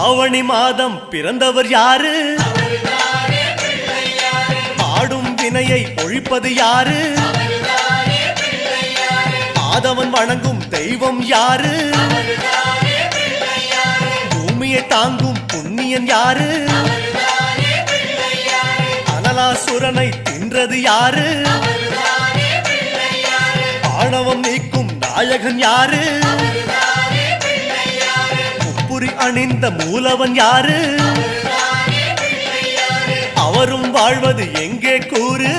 ஆவணி மாதம் பிறந்தவர் யாரு? ஆடும் வினையை ஒழிப்பது யாரு? ஆதவன் வணங்கும் தெய்வம் யாரு? பூமியை தாங்கும் புண்ணியன் யாரு? அனலாசுரனை தின்றது யாரு? ஆணவம் நீக்கும் நாயகன் யாரு? முப்புரி அணிந்த மூலவன் யாரு? அவரும் வாழ்வது எங்கே கூறு?